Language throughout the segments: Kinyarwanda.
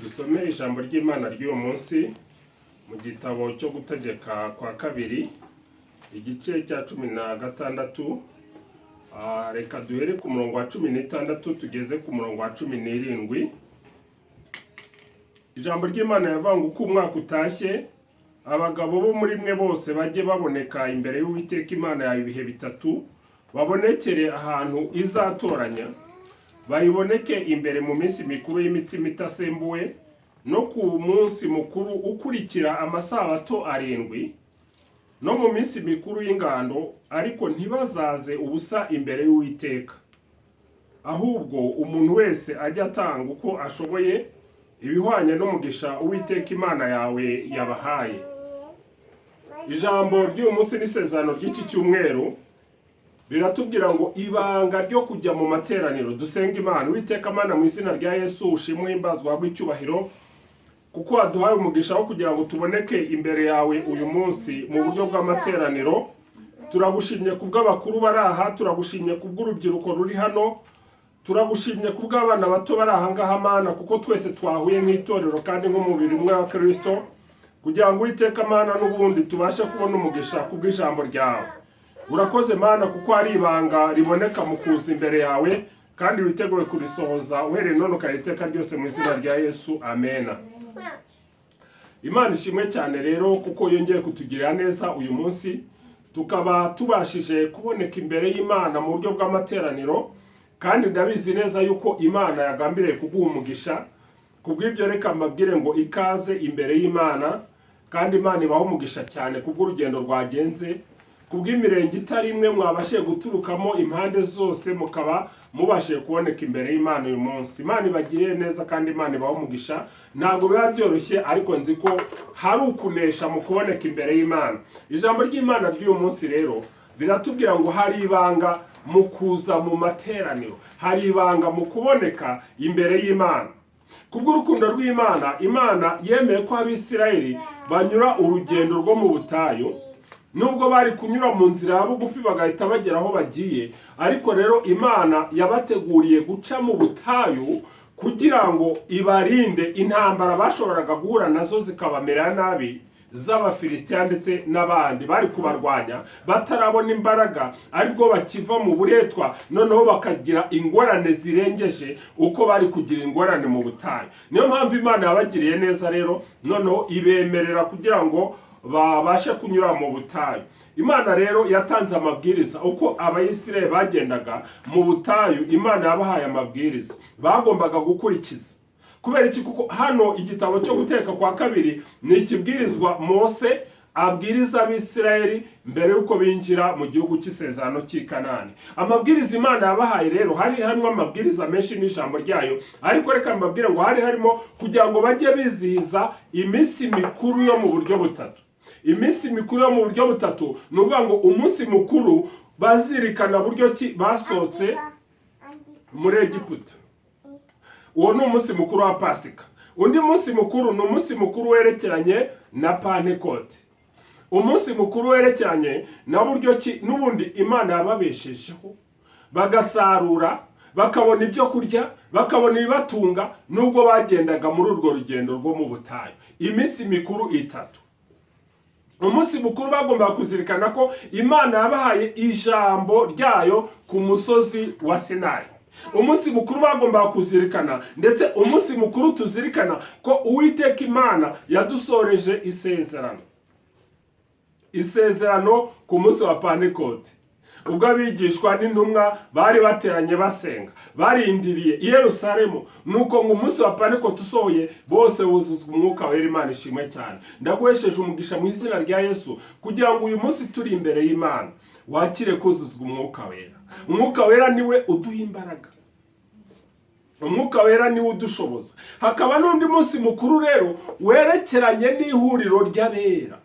dusome ijambo ry'Imana ry'uyu munsi mu gitabo cyo gutegeka kwa kabiri igice cya 16. Reka duhere ku murongo wa 16 tugeze ku murongo wa 17. Ijambo ry'Imana yavanga uko umwaka utashye, abagabo bo muri mwe bose bajye baboneka imbere y'Uwiteka Imana yawe ibihe bitatu, babonekere ahantu izatoranya, bayiboneke imbere mu minsi mikuru y'imitsima itasembuwe no ku munsi mukuru ukurikira amasabato 7, no mu minsi mikuru y'ingando, ariko ntibazaze ubusa imbere y'Uwiteka. Ahubwo umuntu wese ajya atanga uko ashoboye ibihwanye n'umugisha Uwiteka Imana yawe yabahaye. Ijambo ry'uyu munsi n'isezerano ry'iki cyumweru riratubwira ngo ibanga ryo kujya mu materaniro. Dusenga Imana. Uwiteka Mana, mu izina rya Yesu ushimwe himbazwa w'icyubahiro, kuko waduhaye umugisha wo kugira ngo tuboneke imbere yawe uyu munsi mu buryo bw'amateraniro. Turagushimye kubw'abakuru bari aha, turagushimye kubw'urubyiruko ruri hano, turagushimye kubw'abana bato bari aha ngaha Mana, kuko twese twahuye nk'itorero kandi nk'umubiri umwe wa Kristo, kugira ngo Uwiteka Mana n'ubundi tubashe kubona umugisha kubw'ijambo ryawe. Urakoze Mana, kuko ari ibanga riboneka mu kuza imbere yawe, kandi witeguye kurisohoza uhereye none ukayiteka ryose mu izina rya Yesu. Amena. Imana ishimwe cyane rero kuko yongeye kutugirira neza uyu munsi, tukaba tubashije kuboneka imbere y'Imana mu buryo bw'amateraniro, kandi ndabizi neza yuko Imana yagambiriye kuguha umugisha. Kubw'ibyo reka mbabwire ngo ikaze imbere y'Imana, kandi Imana ibaho umugisha cyane kubw'urugendo rwagenze, kubw'imirenge itari imwe mwabashe guturukamo impande zose, mukaba mubashe kuboneka imbere y'Imana uyu munsi. Imana ibagiriye neza kandi Imana ibaho umugisha. Ntabwo biba byoroshye, ariko nzi ko hari ukunesha mu kuboneka imbere y'Imana. Ijambo ry'Imana ry'uyu munsi rero riratubwira ngo hari ibanga mu kuza mu materaniro, hari ibanga mu kuboneka imbere y'Imana. Kubw'urukundo rw'Imana, Imana yemeye ko Abisirayeli banyura urugendo rwo mu butayu. Nubwo bari kunyura mu nzira ya bugufi bagahita bagera aho bagiye, ariko rero Imana yabateguriye guca mu butayu kugira ngo ibarinde intambara bashoboraga guhura nazo zikabamera nabi, z'Abafilisitiya ndetse n'abandi bari kubarwanya batarabona imbaraga, aribwo bakiva mu buretwa noneho bakagira ingorane zirengeje uko bari kugira ingorane mu butayu. Niyo mpamvu Imana yabagiriye neza rero, noneho ibemerera kugira ngo babashe kunyura mu butayu. Imana rero yatanze amabwiriza uko Abayisirayeli bagendaga mu butayu. Imana yabahaye amabwiriza bagombaga gukurikiza. Kubera iki? Kuko hano igitabo cyo guteka kwa kabiri ni ikibwirizwa Mose abwiriza Abisirayeli mbere yuko binjira mu gihugu cy'isezerano cy'i Kanani. Amabwiriza Imana yabahaye rero, hari harimo amabwiriza menshi n'ijambo ryayo, ariko reka mbabwire ngo hari harimo kugira ngo bajye bizihiza iminsi mikuru yo mu buryo butatu. Iminsi mikuru yo mu buryo butatu ni ukuvuga ngo umunsi mukuru bazirikana buryo ki basohotse muri Egiputa. Uwo ni umunsi mukuru wa Pasika. Undi munsi mukuru ni umunsi mukuru werekeranye na Pentekote. Umunsi mukuru werekeranye na buryo ki n'ubundi Imana yababeshejeho, bagasarura, bakabona ibyo kurya, bakabona ibibatunga nubwo bagendaga muri urwo rugendo rwo mu butayu. Iminsi mikuru itatu. Umunsi mukuru bagombaga kuzirikana ko Imana yabahaye ijambo ryayo ku musozi wa Sinayi. Umunsi mukuru bagombaga kuzirikana, ndetse umunsi mukuru tuzirikana ko Uwiteka Imana yadusoreje isezerano ku munsi wa Pentekote. Ubwo abigishwa n'intumwa bari bateranye basenga, barindiriye i Yerusalemu, nuko ngo umunsi wa Pentekote usohoye bose buzuzwa umwuka wera. Imana ishimwe cyane. Ndaguhesheje umugisha mu izina rya Yesu kugira ngo uyu munsi turi imbere y'Imana wakire kuzuzwa umwuka wera. Umwuka wera niwe uduha imbaraga, umwuka wera niwe udushoboza. Hakaba n'undi munsi mukuru rero werekeranye n'ihuriro ry'abera,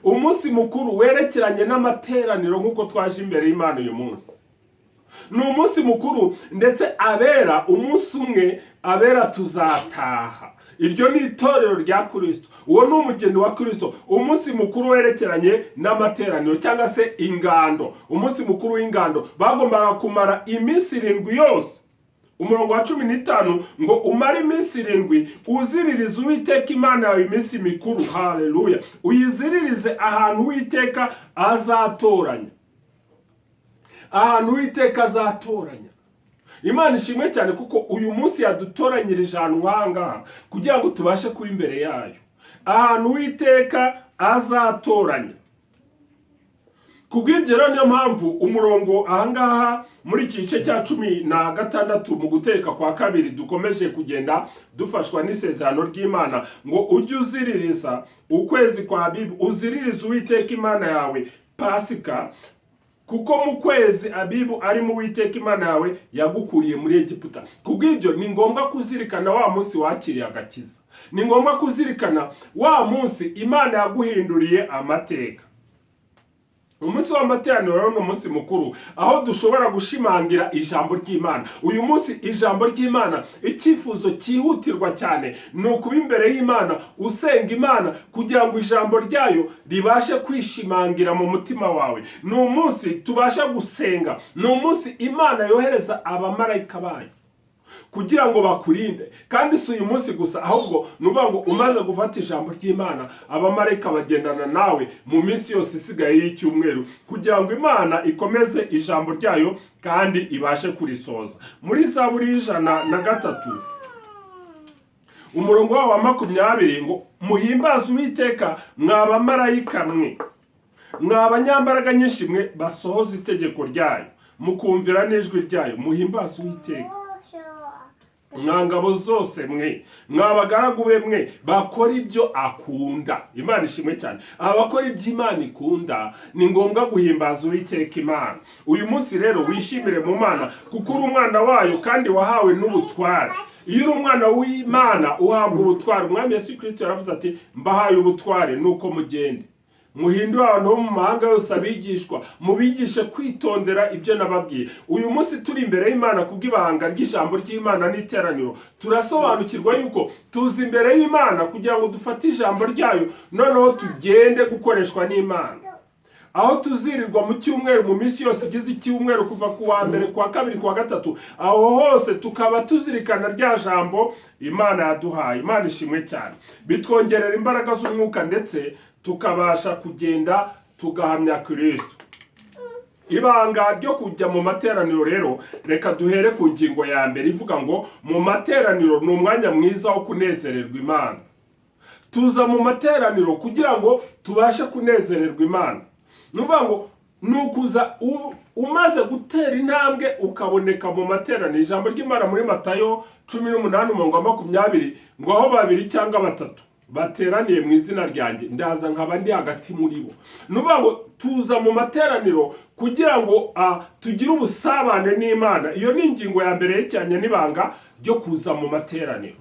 umunsi mukuru werekeranye n'amateraniro nk'uko twaje imbere y'Imana uyu munsi. Ni umunsi mukuru ndetse abera, umunsi umwe abera tuzataha. Iryo ni itorero rya Kristo. Uwo ni umugeni wa Kristo. Umunsi mukuru werekeranye n'amateraniro cyangwa se ingando. Umunsi mukuru w'ingando bagombaga kumara iminsi 7 yose umurongo wa 15 ngo umare iminsi 7 uziririze Uwiteka Imana yawe iminsi mikuru. Haleluya. Uyiziririze ahantu Uwiteka azatoranya, ahantu Uwiteka azatoranya. Imana ishimwe cyane kuko uyu munsi yadutoranyirije ahantu nk'ahangaha kugira ngo tubashe kuba imbere yayo, ahantu Uwiteka azatoranya. Kubw'ibyo rero niyo mpamvu umurongo ahangaha muri iki gice cya 16 mu guteka kwa kabiri dukomeje kugenda dufashwa n'isezerano ry'Imana ngo ujye uziririza ukwezi kwa Abibu, uziririza Uwiteka Imana yawe Pasika, kuko mu kwezi Abibu ari mu Uwiteka Imana yawe yagukuriye muri Egiputa. Kubw'ibyo ni ngombwa kuzirikana wa munsi wakiriye agakiza, ni ngombwa kuzirikana wa munsi Imana yaguhinduriye amateka. Umunsi w'amateraniro rero ni umunsi mukuru aho dushobora gushimangira ijambo ry'Imana. Uyu munsi ijambo ry'Imana icyifuzo cyihutirwa cyane ni ukuba imbere y'Imana usenga Imana kugira ngo ijambo ryayo ribashe kwishimangira mu mutima wawe. Ni umunsi tubasha gusenga, ni umunsi Imana yohereza abamarayika bayo kugira ngo bakurinde. Kandi si uyu munsi gusa, ahubwo nuvuga ngo umaze gufata ijambo ry'Imana abamarayika bagendana nawe mu minsi yose isigaye y'icyumweru kugira ngo Imana ikomeze ijambo ryayo kandi ibashe kurisoza. Muri Zaburi 103 umurongo wa 20 ngo muhimbaze Uwiteka mwa bamarayika mwe, mwa banyambaraga nyinshi mwe basohoza itegeko ryayo mukumvira n'ijwi ryayo. Muhimbaze Uwiteka mwa ngabo zose mwe, mwa bagaragu be mwe bakora ibyo akunda. Imana ishimwe cyane. Abakora ibyo Imana ikunda ni ngombwa guhimbaza Uwiteka Imana. Uyu munsi rero wishimire mu Mana kuko uri umwana wayo kandi wahawe n'ubutware. Iyo uri umwana w'Imana uhabwa ubutware. Umwami Yesu Kristo yaravuze ati mbahaye ubutware nuko mugende muhindure abantu bo mu mahanga yose abigishwa, mubigishe kwitondera ibyo nababwiye. Uyu munsi turi imbere y'Imana kubw'ibanga ry'ijambo ry'Imana n'iteraniro, turasobanukirwa yuko tuzi imbere y'Imana kugira ngo dufate ijambo ryayo noneho tugende gukoreshwa n'Imana. Aho tuzirirwa mu cyumweru mu minsi yose igize icyumweru kuva ku wa mbere ku wa kabiri ku wa gatatu, aho hose tukaba tuzirikana rya jambo Imana yaduhaye. Imana ishimwe cyane. Bitwongerera imbaraga z'umwuka ndetse tukabasha kugenda tugahamya Kristo. Ibanga ryo kujya mu materaniro rero, reka duhere ku ngingo ya mbere ivuga ngo mu materaniro ni umwanya mwiza wo kunezererwa Imana. Tuza mu materaniro kugira ngo tubashe kunezererwa Imana. Nuvuga ngo nukuza umaze gutera intambwe ukaboneka mu materaniro. Ijambo ry'Imana muri Matayo 18:20 ngo aho 2 cyangwa 3 bateraniye mu izina ryanjye ndaza nkaba ndi hagati muri bo. Nuvuga ngo tuza mu materaniro kugira ngo tugire ubusabane n'Imana. Iyo ni ingingo ya mbere yecyanye n'ibanga ryo kuza mu materaniro.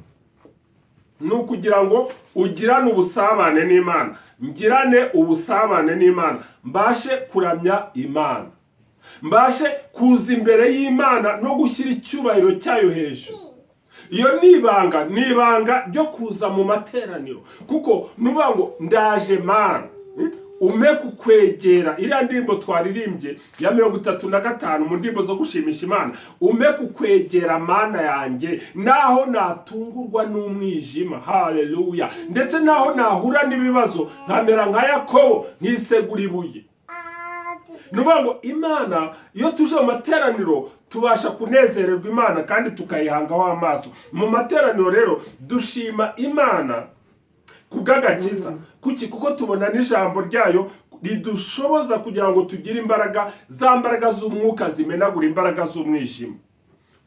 Nukugira ngo ugirane ubusabane n'Imana, ngirane ubusabane n'Imana, mbashe kuramya Imana, mbashe kuza imbere y'Imana no gushyira icyubahiro cyayo hejuru. Iyo ni ibanga ryo kuza mu materaniro. Kuko nuvuga ngo ndaje Mana ume kukwegera. Iriya ndirimbo twaririmbye ya 35 mu ndirimbo zo gushimisha Imana, ume kukwegera Mana yanjye naho natungurwa n'umwijima. Haleluya. Ndetse naho nahura n'ibibazo nkamera nka Yakobo nkisegura ibuye. Nuvuga ngo Imana iyo tuje mu materaniro tubasha kunezererwa Imana kandi tukayihangaho amaso. Mu materaniro rero dushima Imana kubw'agakiza. Kuki? Kuko tubona n'ijambo ryayo ridushoboza kugira ngo tugire imbaraga, za mbaraga z'umwuka zimenagura imbaraga z'umwijima.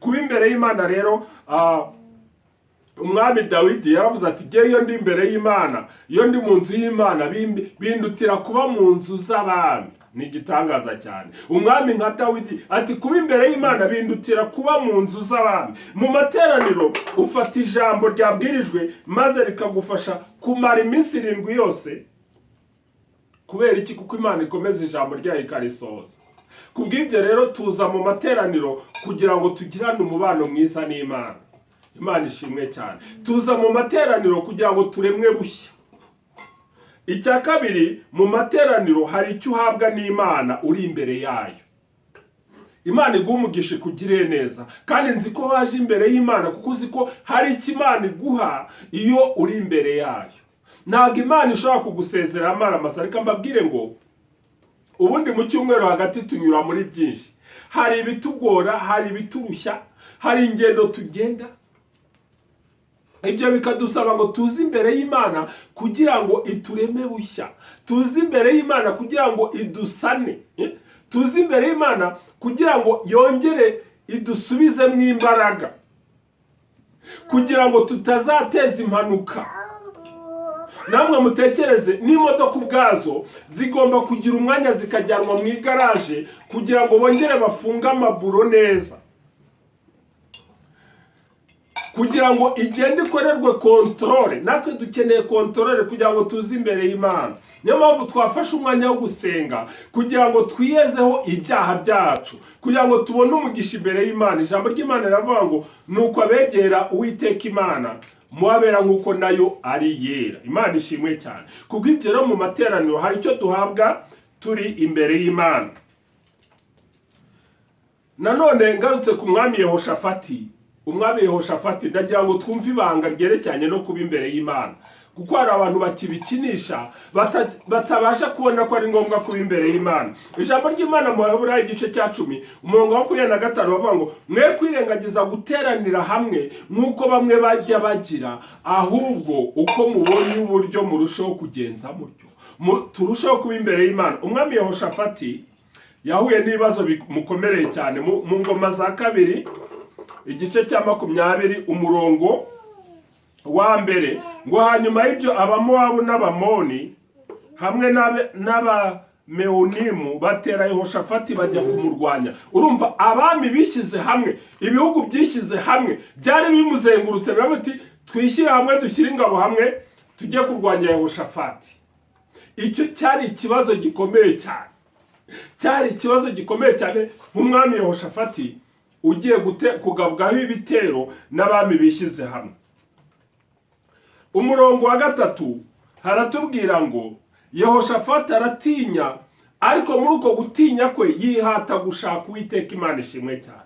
Kuba imbere y'Imana rero umwami Dawidi yaravuze ati iyo ndi imbere y'Imana, iyo ndi mu nzu y'Imana bindutira kuba mu nzu z'abami. Ni igitangaza cyane. Umwami nka Dawidi ati kuba imbere y'Imana bindutira kuba mu nzu z'abami. Mu materaniro ufata ijambo ryabwirijwe maze rikagufasha kumara iminsi 7 yose. Kubera iki? Kuko Imana ikomeza ijambo ryayo ikarisohoza. Kubw'ibyo rero tuza mu materaniro kugira ngo tugirane umubano mwiza n'Imana. Imana ishimwe cyane. Tuza mu materaniro kugira ngo turemwe bushya. Icya kabiri, mu materaniro hari icyo uhabwa n'Imana uri imbere yayo. Imana iguha umugisha ikugirire neza, kandi nzi ko waje imbere y'Imana kuko uzi ko hari icyo Imana iguha iyo uri imbere yayo. Ntabwo Imana ishobora kugusezera amaramasa. Reka mbabwire ngo ubundi mu cyumweru hagati tunyura muri byinshi. Hari ibitugora, hari ibiturushya, hari ingendo tugenda. Ibyo bikadusaba ngo tuzi imbere y'Imana kugira ngo itureme bushya. Tuzi imbere y'Imana kugira ngo idusane. Tuzi imbere y'Imana kugira ngo yongere idusubizemo imbaraga, kugira ngo tutazateza impanuka. Namwe mutekereze, n'imodoka ubwazo zigomba kugira umwanya zikajyanwa mu igaraje kugira ngo bongere bafunge amaburo neza, kugira ngo igende ikorerwe kontrole. Natwe dukeneye kontrole kugira ngo tuzi imbere y'Imana. Niyo mpamvu twafashe umwanya wo gusenga kugira ngo twiyezeho ibyaha byacu, kugira ngo tubone umugisha imbere y'Imana. Ijambo ry'Imana riravuga ngo nuko abegera Uwiteka Imana muhabera nk'uko nayo ari yera. Imana ishimwe cyane. Kubwo ibyo rero mu materaniro hari icyo duhabwa turi imbere y'Imana. Nanone ngarutse ku mwami Yehoshafati. Umwami Yehoshafati ndagira ngo twumve ibanga ryerekeranye no kuba imbere y'Imana, kuko hari abantu bakibikinisha batabasha kubona ko ari ngombwa kuba imbere y'Imana. Ijambo ry'Imana mu Baheburayo igice cya 10 umurongo wa 25 bavuga ngo mwe kwirengagiza guteranira hamwe nk'uko bamwe bajya bagira, ahubwo uko mubonye uburyo murushaho kugenza mutyo turushaho kuba imbere y'Imana. Umwami Yehoshafati yahuye n'ibibazo bimukomereye cyane mu ngoma za kabiri igice cya 20 umurongo wa mbere ngo hanyuma y'ibyo Abamowabu n'Abamoni hamwe n'Abameunimu batera Yehoshafati bajya kumurwanya. Urumva abami bishyize hamwe, ibihugu byishyize hamwe, byari bimuzengurutse bati twishyire hamwe, dushyire ingabo hamwe tujye kurwanya Yehoshafati. Icyo cyari ikibazo gikomeye cyane, cyari ikibazo gikomeye cyane nk'umwami Yehoshafati ugiye kugabwaho ibitero n'abami bishyize hamwe. Umurongo wa 3 haratubwira ngo Yehoshafati aratinya, ariko muri uko gutinya kwe yihata gushaka Uwiteka Imana ishimwe cyane.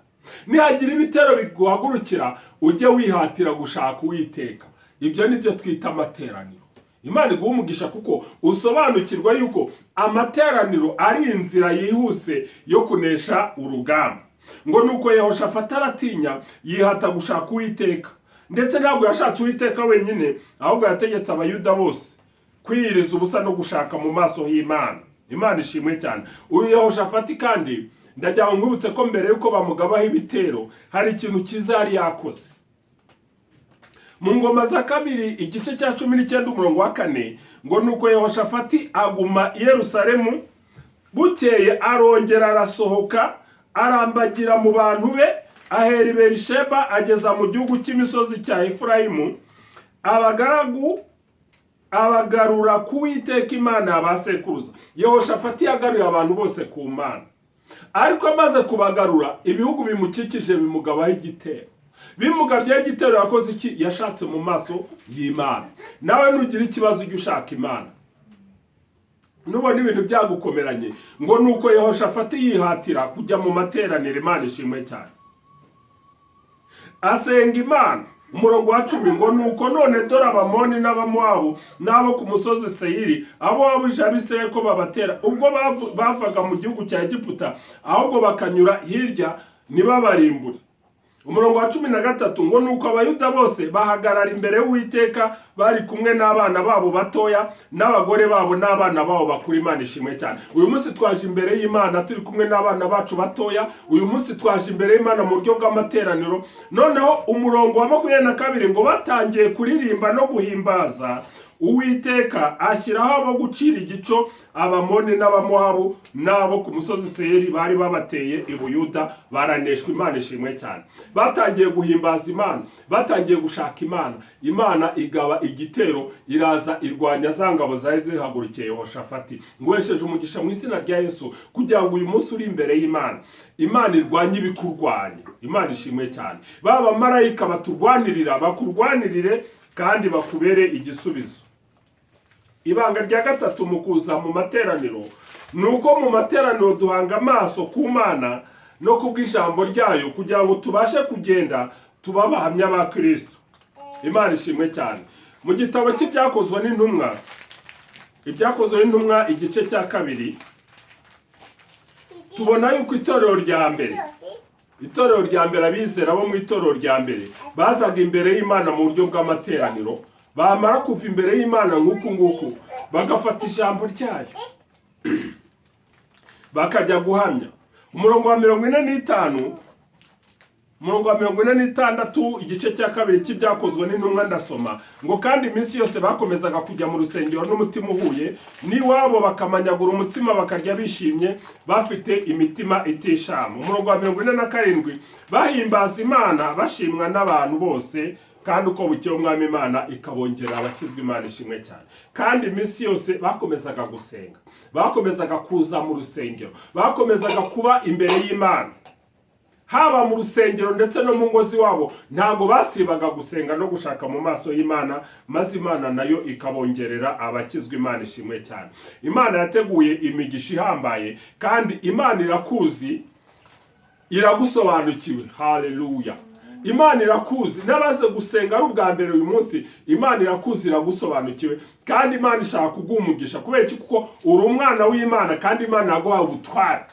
Nihagira ibitero biguhagurukira ujye wihatira gushaka Uwiteka. Ibyo nibyo twita amateraniro. Imana iguha umugisha kuko usobanukirwa yuko amateraniro ari inzira yihuse yo kunesha urugamba. Ngo nuko Yehoshafati aratinya yihata gushaka Uwiteka, ndetse ntabwo yashatse Uwiteka wenyine, ahubwo yategetse Abayuda bose kwiyiriza ubusa no gushaka mu maso y'Imana. Imana ishimwe cyane. Uyu Yehoshafati kandi ndagira ngo nkubutse ko mbere yuko bamugabaho ibitero hari ikintu cyiza yari yakoze. Mu ngoma za kabiri igice cya 19 umurongo wa 4 ngo nuko Yehoshafati aguma i Yerusalemu, bukeye arongera arasohoka arambagira mu bantu be ahera i Berisheba ageza mu gihugu cy'imisozi cya Efurayimu. Abagaragu abagarura ku Uwiteka Imana y'abasekuruza. Yehoshafati yagaruye abantu bose ku Mana, ariko amaze kubagarura ibihugu bimukikije bimugabaho igitero. Bimugabyeho igitero yakoze iki? Yashatse mu maso y'Imana. Nawe nugira ikibazo ujye ushaka Imana. Nubona ibintu byagukomeranye ngo nuko Yehoshafati yihatira kujya mu materaniro. Imana ishimwe cyane. Asenga Imana. Umurongo wa 10 ngo nuko none dore Abamoni n'Abamowabu n'abo ku musozi Seyiri abo wabuje Abisirayeli ko babatera ubwo bavaga mu gihugu cya Egiputa, ahubwo bakanyura hirya ntibabarimbure. Umurongo wa 13 ngo nuko Abayuda bose bahagarara imbere y'Uwiteka bari kumwe n'abana babo batoya n'abagore babo n'abana babo bakuru. Imana ishimwe cyane. Uyu munsi twaje imbere y'Imana turi kumwe n'abana bacu batoya. Uyu munsi twaje imbere y'Imana mu buryo bw'amateraniro. Noneho umurongo wa 22 ngo batangiye kuririmba no guhimbaza Uwiteka, ashyiraho abo gucira igico Abamoni n'Abamowabu n'abo ku musozi Seyiri bari babateye i Buyuda, baraneshwa. Imana ishimwe cyane. Batangiye guhimbaza Imana, batangiye gushaka Imana. Imana igaba igitero, iraza irwanya za ngabo zari zihagurukiye Yehoshafati. Ngwesheje umugisha mu izina rya Yesu kugira ngo uyu munsi uri imbere y'Imana, Imana irwanye ibikurwanya. Imana ishimwe cyane. Baba marayika baturwanirira bakurwanirire kandi bakubere igisubizo. Ibanga rya 3 mu kuza mu materaniro nuko mu materaniro duhanga amaso ku Mana no kubw'ijambo ryayo kugira ngo tubashe kugenda tuba abahamya ba Kristo. Imana ishimwe cyane. Mu gitabo cy'ibyakozwe n'intumwa, ibyakozwe n'intumwa igice cya 2, tubona yuko itorero rya mbere abizera bo mu itorero rya mbere bazaga imbere y'Imana mu buryo bw'amateraniro, bamara kuva imbere y'Imana nguku bagafata ijambo ryayo bakajya guhamya. Umurongo wa 46 igice cya 2 cy'ibyakozwe n'intumwa ndasoma ngo kandi iminsi yose bakomezaga kujya mu rusengero n'umutima uhuye n'iwabo bakamanyagura umutsima bakarya bishimye bafite imitima itishama. Umurongo wa 47 bahimbaza Imana bashimwa n'abantu bose kandi uko bukeye umwami Imana ikabongera abakizwa. Imana ishimwe cyane. Kandi iminsi yose bakomezaga gusenga, bakomezaga kuza mu rusengero, bakomezaga kuba imbere y'Imana, haba mu rusengero ndetse no mu ngo z'iwabo. Ntago basibaga gusenga no gushaka mu maso y'Imana, maze Imana nayo ikabongerera abakizwa. Imana ishimwe cyane. Imana yateguye imigisha ihambaye kandi Imana irakuzi, iragusobanukiwe. Haleluya. Imana irakuzi. N'abaze gusenga ari ubwa mbere uyu munsi, Imana irakuzi, iragusobanukiwe kandi Imana ishaka kuguha umugisha. Kubera iki? Kuko uri umwana w'Imana kandi Imana yaguhaye ubutware.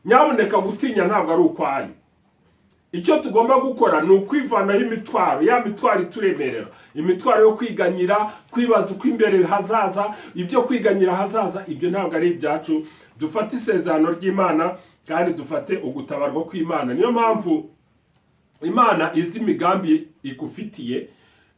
Nyaboneka gutinya ntabwo ari ukwari. Icyo tugomba gukora ni ukwivanaho imitwaro, ya mitwaro ituremerera, imitwaro yo kwiganyira, kwibaza uko imbere hazaza. Ibyo kwiganyira hazaza ibyo ntabwo ari ibyacu. Dufate isezerano ry'Imana kandi dufate ugutabarwa kw'Imana. Niyo mpamvu Imana izi imigambi igufitiye,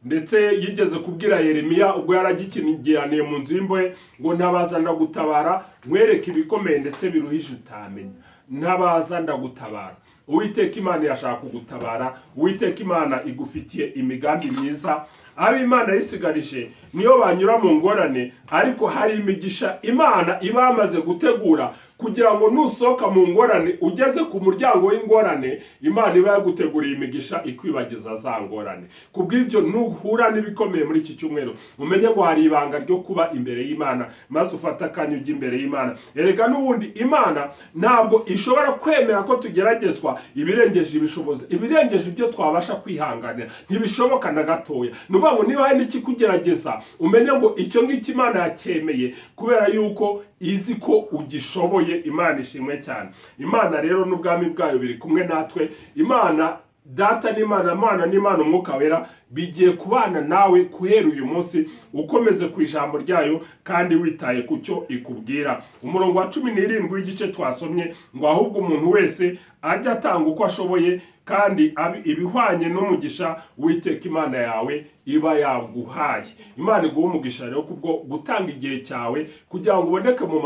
ndetse yigeze kubwira Yeremiya ubwo yaragikingiraniye mu nzu y'imbohe ngo ntabaza ndagutabara nkwereke ibikomeye ndetse biruhije utamenya. Ntabaza ndagutabara. Uwiteka Imana yashaka kugutabara. Uwiteka Imana igufitiye imigambi myiza. Abo Imana yisigarije niyo banyura mu ngorane, ariko hari imigisha Imana iba yamaze gutegura kugira ngo nusohoka mu ngorane ugeze ku muryango w'ingorane, Imana iba yaguteguriye imigisha ikwibagiza za ngorane. Kubw'ibyo nuhura n'ibikomeye muri iki cyumweru, umenye ngo hari ibanga ryo kuba imbere y'Imana, maze ufata akanya ujya imbere y'Imana. Erega n'ubundi Imana ntabwo ishobora kwemera ko tugeragezwa ibirengeje ibishobozi, ibirengeje ibyo twabasha kwihanganira. Ntibishoboka na gatoya. Nuvuga ngo niba hari n'ikikugerageza, umenye ngo icyo ngicyo Imana yacyemeye kubera yuko izi ko ugishoboye. Imana ishimwe cyane. Imana rero n'ubwami bwayo biri kumwe natwe. Imana Data n'Imana Mwana n'Imana Umwuka Wera bigiye kubana nawe kuhera uyu munsi, ukomeze ku ijambo ryayo kandi witaye ku cyo ikubwira. Umurongo wa 17 w'igice twasomye ngo ahubwo umuntu wese ajya atanga uko ashoboye kandi ibihwanye n'umugisha Uwiteka Imana yawe iba yaguhaye. Imana iguha umugisha rero kubwo gutanga igihe cyawe kugira ngo uboneke mu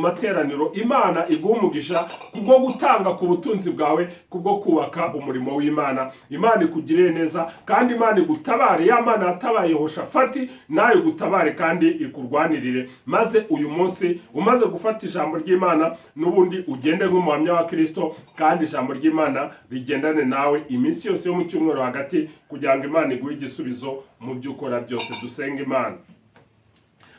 materaniro. Imana iguha umugisha kubwo gutanga ku butunzi bwawe, kubwo kubaka umurimo w'Imana. Imana ikugirire neza kandi Imana igutabare. Ya Mana yatabaye Yehoshafati nayo igutabare kandi ikurwanirire, maze uyu munsi umaze gufata ijambo ry'Imana n'ubundi ugende nk'umuhamya wa Kristo, kandi ijambo ry'Imana rigendane nawe iminsi yose yo mu cyumweru hagati, kugira ngo Imana iguhe igisubizo mu byo ukora byose. Dusenga Imana.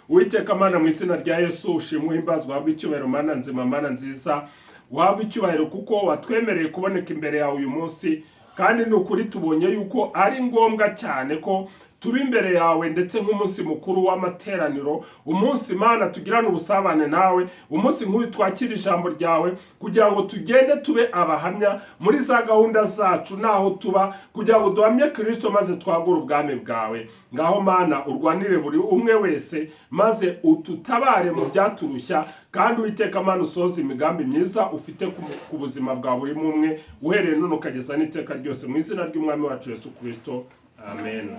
Uwiteka Mana, mu izina rya Yesu ushimwe himbazwa, wahabwe icyubahiro Mana nzima, Mana nziza, wahabwe icyubahiro kuko watwemereye kuboneka imbere yawe uyu munsi. Kandi ni ukuri tubonye yuko ari ngombwa cyane ko tuba imbere yawe, ndetse nk'umunsi mukuru w'amateraniro, umunsi Mana tugirana ubusabane nawe, umunsi nk'uyu twakira ijambo ryawe kugira ngo tugende tube abahamya muri za gahunda zacu naho tuba, kugira ngo duhamye Kristo maze twagure ubwami bwawe. Ngaho Mana urwanire buri umwe wese, maze ututabare mu byaturushya, kandi Uwiteka Mana usohoze imigambi myiza ufite ku buzima bwa buri umwe, uhereye none ukageza n'iteka ryose, mu izina ry'Umwami wacu Yesu Kristo. Amen.